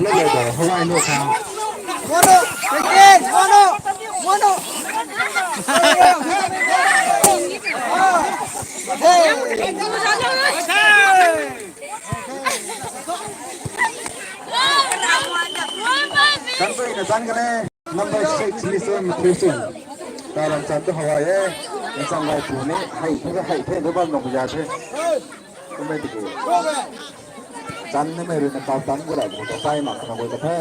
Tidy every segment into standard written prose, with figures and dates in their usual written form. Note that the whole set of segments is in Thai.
เลยเลยเพราะว่าไอ้ลูกเขาโมโนไปกินโมโนโมโนเฮ้กันไปนะจังกันเลย number 6 listen listen การันจันทร์หัวเอ๋จังไรผู้นี้ให้เพื่อให้เพื่อนบ้านลงยาเพื่อก็ไม่ติดจันนี่ไม่รู้นะตาจันก็ได้แต่ใจหนักนะกูจะแพ้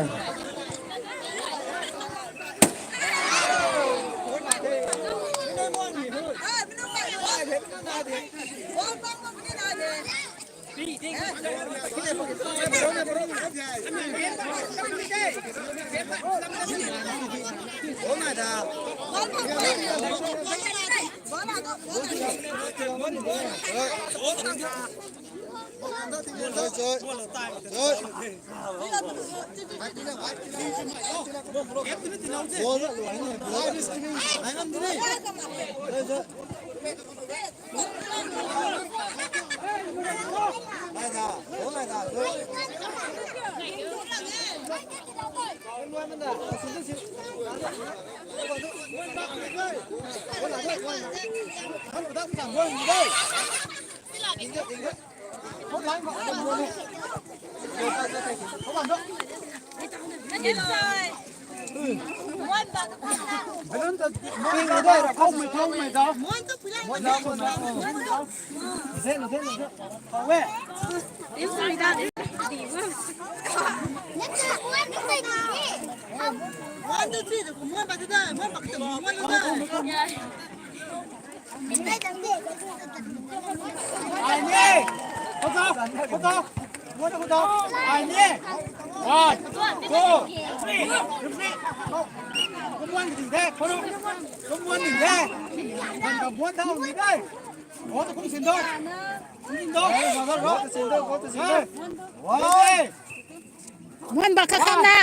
มันบักข้างหน้า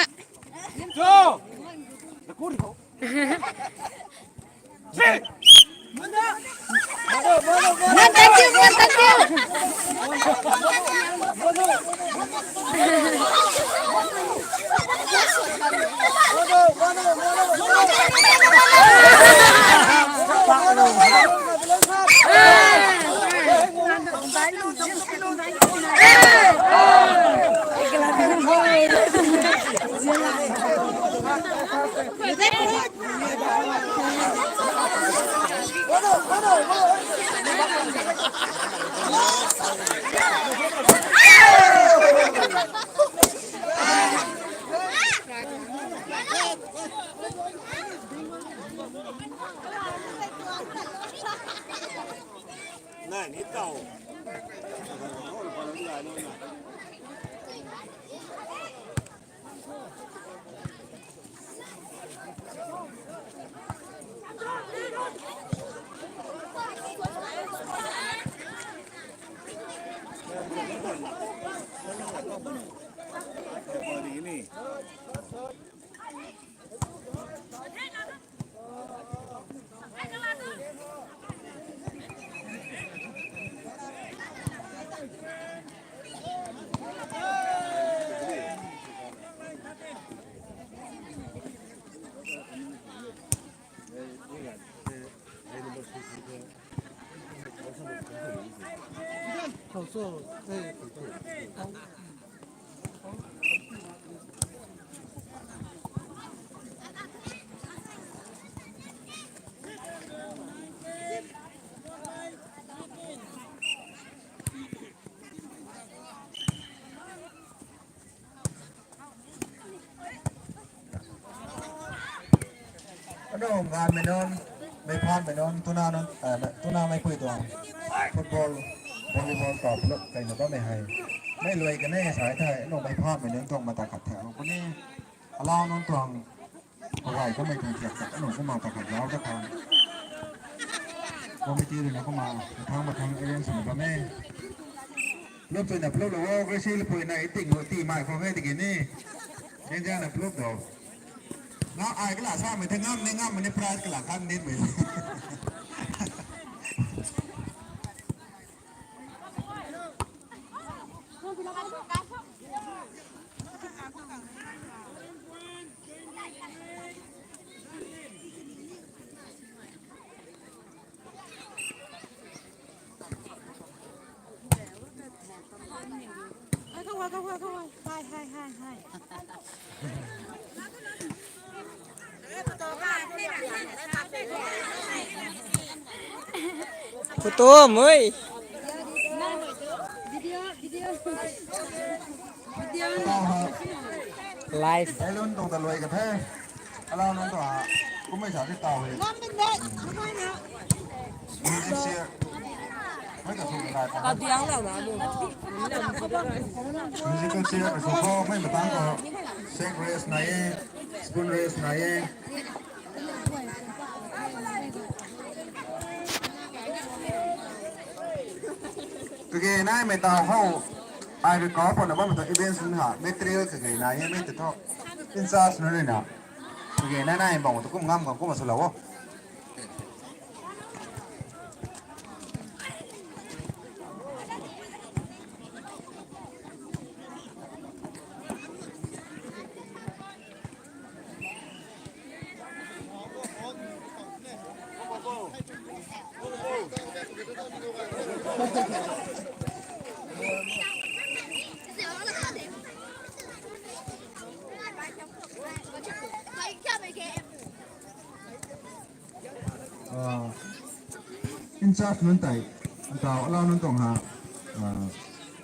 มันตะกิ้วมันตะกิ้วน่านี่เต่าโน่งานไม่นอนไม่พลาดไม่นอนตุนานนตุนาไม่คุยตัวฟุตบอลวอลเลย์บอลตอบเลิกใจหนูก็ไม่ให้ไม่รวยกันแน่สายไทยโน่ไม่พลาดไม่นอนต้องมาตะขัดแถวคนนี้เล่านอนตรงอะไรก็ไม่ตีเถียงแต่หนูก็มาตะขัดแล้วก็ทางก็ไม่ตีเลยนะก็มาทางมาทางเอเลียนสมุทรแม่เริ่มเป็นแบบเริ่มเลยว่าก็ชื่อเลยป่วยในติ่งตีใหม่ของแม่ติ่งนี่ยังยังแบบเริ่มเดียวน้าอายก็หล่าซ่าเหมือนทั้งง่ำในง่ำมันในพรายก็หล่ากันนิดเหมือน Cô tôm ơi. Live. Cái luôn tông tận lưỡi cái thế alo nó tỏa cũngไม่สามารถต่อเลยมีเสียไม่กับถูกอะไรครับมีเสียก็เสียแต่สุขไม่มาตั้งก็เซ็กเรสไหนสปูนเรสไหนตัวเกย์น่าไม่ต่อเข้าไอ้ไปก่อผลนะว่ามันตัวอีเวนต์สุนหาไม่เตรียมคือไงนายไม่ติดท่ออินซ่าสุนเลยนะตัวเกย์น่าบอกว่าตัวกุ้งงามกับกุ้งมาสุดแล้ววะอินซ่าสุนไต่ต่อเรานั่นต้องหา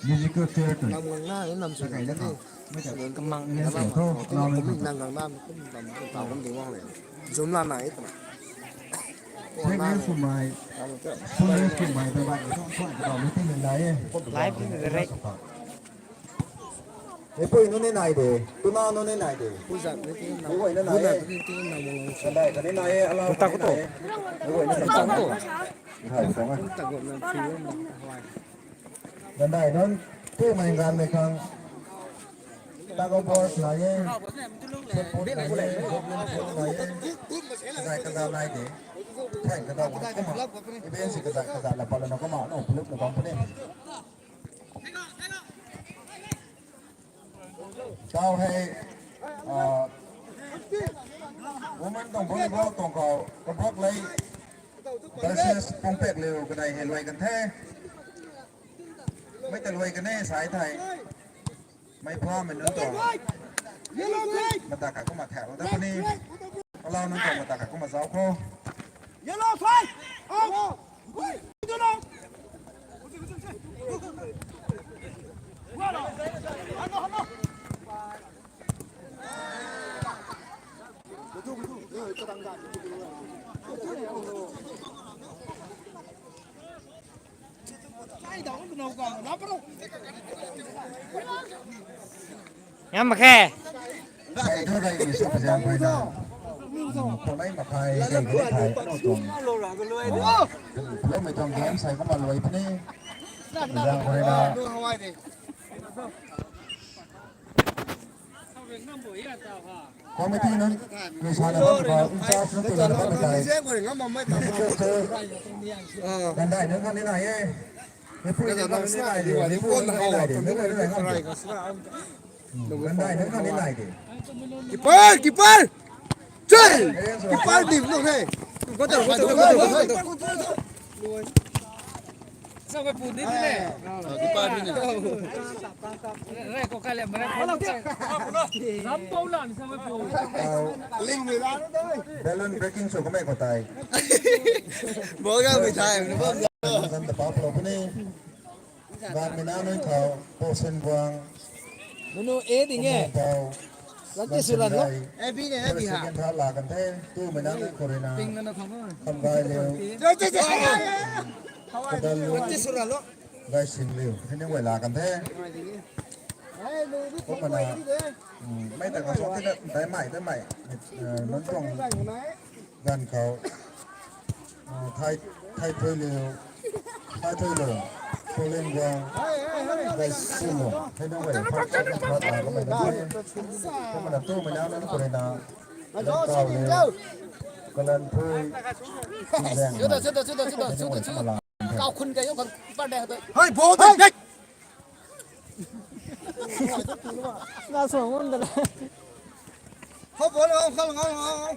มิวสิคเทอร์ nằm gần na cũng nằm sườn cái cái đó điไม่แต่ sườn cầm măng nghe nó sẻ bảo thôi cái lo này lên cũng nằm gần na cũng nằm cái tàu cũng tiếng ngon này zoom là này tao เช็คเรื่องสุ่มใหม่สุ่มเรื่องสุ่มใหม่ไปบ้านช่องช่องต่อไม่ที่เงินไหน Live direct. เฮ้ยปุ้ยนู่นนี่ไหนเด้ตุ้น้านู่นนี่ไหนเด้ bây giờ cái tiếng nằm Ủa, nó bây giờ này. cái tiếng nằm gần กันได้กันได้ไหนเราตักก็ตกโอ้ยนี่ตักก็ตกใช่สองอ่ะ tàu gồm nằm phía nằm hoài กันได้นั่นที่มันงานในครั้งตากบอสไหนสุดปุ๊บไหนสุดไหนได้กันได้ไหนเด้ใช่กันได้ก็มาอีเบนสิกันได้กันได้แล้วพอเราก็มาโอ้พลึกเราต้องพูดเองเจ้าให้ว่ามันต้องบริบทต้องเขากระบอกเลยแต่เสียปงเป็กเร็วก็ได้เห็นรวยกันแท้ไม่แต่รวยกันแน่สายไทยไม่พร้อมเหมือนนั่นต่อมาตากาก็มาแถวแต่คนนี้เรานั่นต่อมาตากาก็มาเสาโคNhắm mà khe. ใส่เท่าไรมีสุขภาพไปนะคนไหนมาไทยใส่ก็ไทยเอาตรงแล้วไม่ต้องแย้มใส่ก็มารวยพนี่ยังไปนะ đưa hoài đi พอไม่ที่นั้นมีชาแล้วก็อินชาสุดตัวแล้วก็ไทย dễ của nó mà mấy tàu กันได้นึกกันนี่ไหนเอ้ไม่พูด bây กั giờ น nó นี่ไหน sai เดี๋ đi ยว vào นี่ đi พูด buôn กัน là นี่ hậu ไหน là เดี๋ยว tụi นึก mình กันนี่ไหน cái này có sao กันได้นึกกันนี่ไหนเดี๋ยว keeper keeper chơi keeper điểm được thế có thể có thể Sao cái phụt đi thế này? keeper đi này Đây có cái lẹm này. Dám bấu lợn sao cái phụt? linh người ra đó thôi เบลล์เบรกกิ้งโชว์ก็ไม่กดตาย bố ra người thầy nó vâng กันแต่ป๊อปเราพนี่งานไม่น่าน้อยเขาโปรเซนกวาง Nó ế thì nghe. เบา Nó chỉ sửa lần lắm. em đi này เบ em ล đi ล์ hả กันท่าลากันเท่ตู้ไม่น่าน้อยโคเรนา Tinh nó không có. ทำได้เร็ว chơi chơi chơi กระดันเร็ว chơi sửa lần đó ได้สิ่งเร็วให้ยังเวลากันเท่ Ê, lùi biết Có không mà quay là- đi đấy ไม่แต่เขาชอบที่ได้ใหม่ได้ใหม่นั่นต้อง rảnh của máy กันเขาไทยถ้วยเร็วไทยถ้วยเร็วโคเรนกวาง hey hey hey ได้สิ่งเร็วให้ยังเวลาพักพักก็ไม่ได้ก็มันตู้ไม่น่าน้อยโคเรนา mà cho xin nhìn đâu ก็เล่นถ้วยแดง Chưa được, chưa được, chưa được, chưa được, chưa được, chưa được. Cao khun cái còn bắt đè thôi. hơi bố thôi đấy Na so ngon da. Không có đâu, không không không.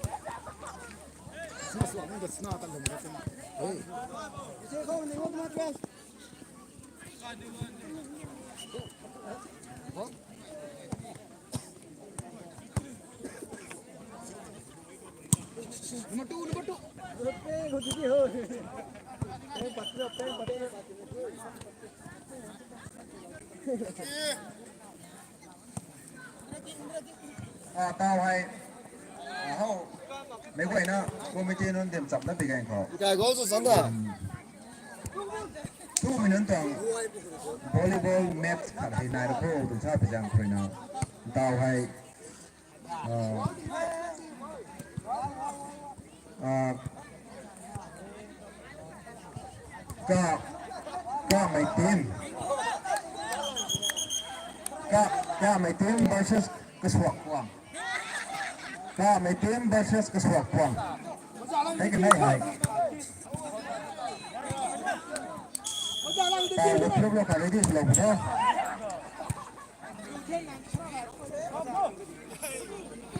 tao hay hậu mấy quầy nó cô mới chơi nó điểm chậm nó bị gành khó Cái gỗ rất sẵn rồi. tu mình nên toàn volleyball match khả thi này nó pro từ sao phải rằng phải nào tao hay có mấy team versus cái swap quang có mấy team versus cái swap quang thấy cái này hay tao lúc lúc nó cả lấy đi lồng đó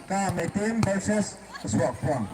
có mấy team versus cái swap quang